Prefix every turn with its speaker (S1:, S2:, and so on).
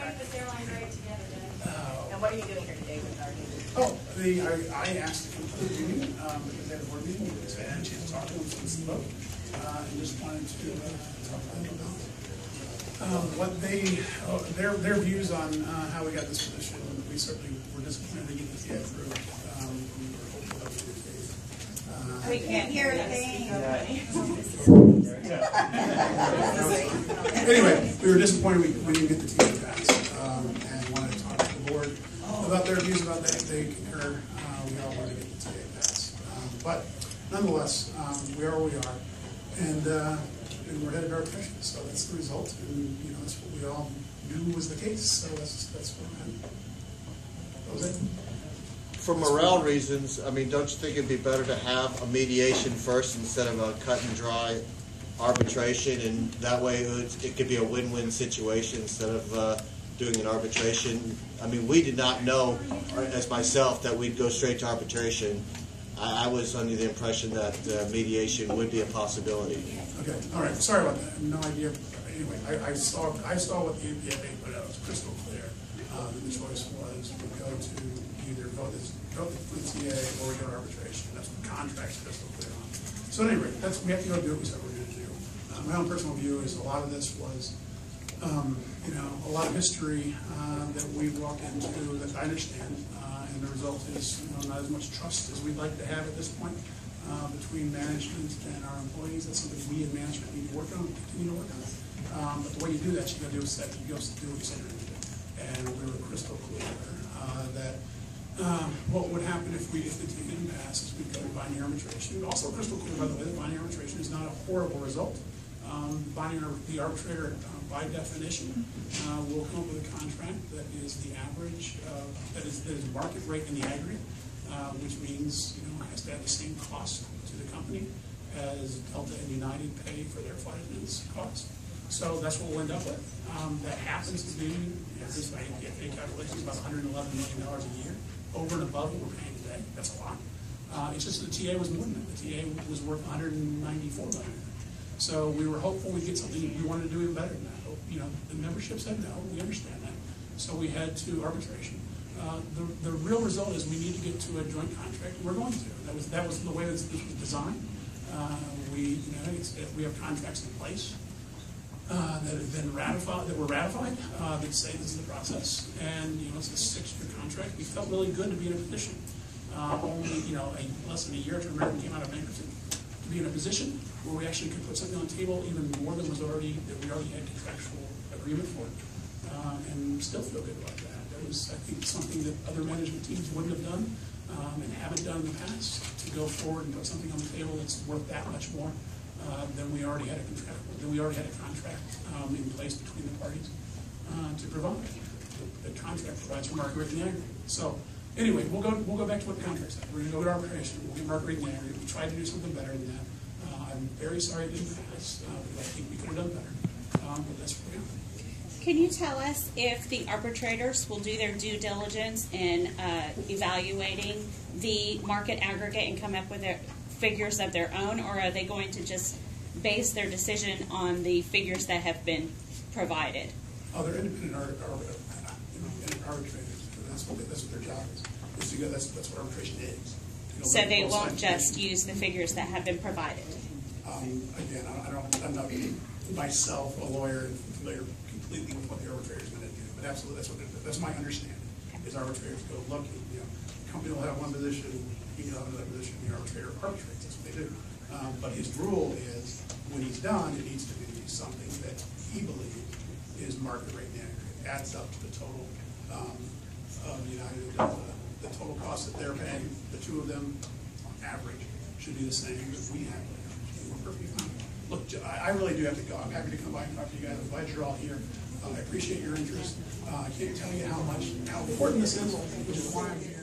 S1: get this airline right together then. And what are you doing here today with our union?
S2: Oh, I asked to come to the union because they had a board meeting, because I had a chance to talk to them since the vote, and just wanted to talk to them about what their views on how we got this position. We certainly were disappointed to get the TA approved. We were hopeful that we would get
S1: We can't hear a thing.
S2: Anyway, we were disappointed we didn't get the TA passed, and wanted to talk to the board about their views about that. They concur. We all want to get the TA passed, but nonetheless, we are where we are, and we're headed to arbitration. So that's the result, and that's what we all knew was the case. So that's what we're headed. That was it.
S3: For morale reasons, I mean, don't you think it'd be better to have a mediation first instead of a cut and dry arbitration, and that way it could be a win-win situation instead of doing an arbitration? I mean, we did not know, as myself, that we'd go straight to arbitration. I was under the impression that mediation would be a possibility.
S2: Okay, all right. Sorry about that. I have no idea. Anyway, I saw what the APA put out. It was crystal clear. The choice was we go to either vote for the TA or we go to arbitration. That's what the contract's crystal clear on. So anyway, we have to go do what we said we're going to do. My own personal view is a lot of this was, a lot of history that we walk into that I understand, and the result is not as much trust as we'd like to have at this point between management and our employees. That's something we in management need to work on, continue to work on. But the way you do that, you got to do what you said you're going to do. And we were crystal clear that what would happen if the team didn't pass is we'd go to binding arbitration. Also crystal clear, by the way, that binding arbitration is not a horrible result. The arbitrator, by definition, will come up with a contract that is the average, that is market rate in the aggregate, which means it has to have the same cost to the company as Delta and United pay for their flight attendants cost. So that's what we'll end up with. That happens to be, at least by APA calculations, about $111 million a year, over and above what we're paying today. That's a lot. It's just that the TA was more than that. The TA was worth $194 million. So we were hopeful we'd get something. We wanted to do even better than that. The membership said no. We understand that. So we had to arbitration. The real result is we need to get to a joint contract. We're going to. That was the way this was designed. We have contracts in place that have been ratified, that say this is the process, and it's a 6-year contract. We felt really good to be in a position. Only less than a year after American came out of bankruptcy, to be in a position where we actually could put something on the table even more than we already had contractual agreement for, and still feel good about that. That was, I think, something that other management teams wouldn't have done and haven't done in the past, to go forward and put something on the table that's worth that much more than we already had a contract in place between the parties to provide. The contract provides for market rate in the aggregate. So anyway, we'll go back to what the contract said. We're going to go to arbitration. We'll get market rate in the aggregate. We tried to do something better than that. I'm very sorry it didn't pass, because I think we could have done better. But that's what we got.
S4: Can you tell us if the arbitrators will do their due diligence in evaluating the market aggregate and come up with their figures of their own, or are they going to just base their decision on the figures that have been provided?
S2: Oh, they're independent arbitrators. That's what their job is. That's what arbitration is.
S4: So they won't just use the figures that have been provided.
S2: Again, I'm not myself a lawyer and familiar completely with what the arbitrator is going to do, but absolutely that's my understanding. Is arbitrators go look, the company will have one position, you have another position, the arbitrator arbitrates. That's what they do. But his rule is, when he's done, it needs to be something that he believes is market rate in the aggregate, adds up to the total of United, the total cost that they're paying. The two of them, on average, should be the same as we have. We're perfectly fine. Look, I really do have to go. I'm happy to come by and talk to you guys. I'm glad you're all here. I appreciate your interest. I can't tell you how important this is, which is why I'm here.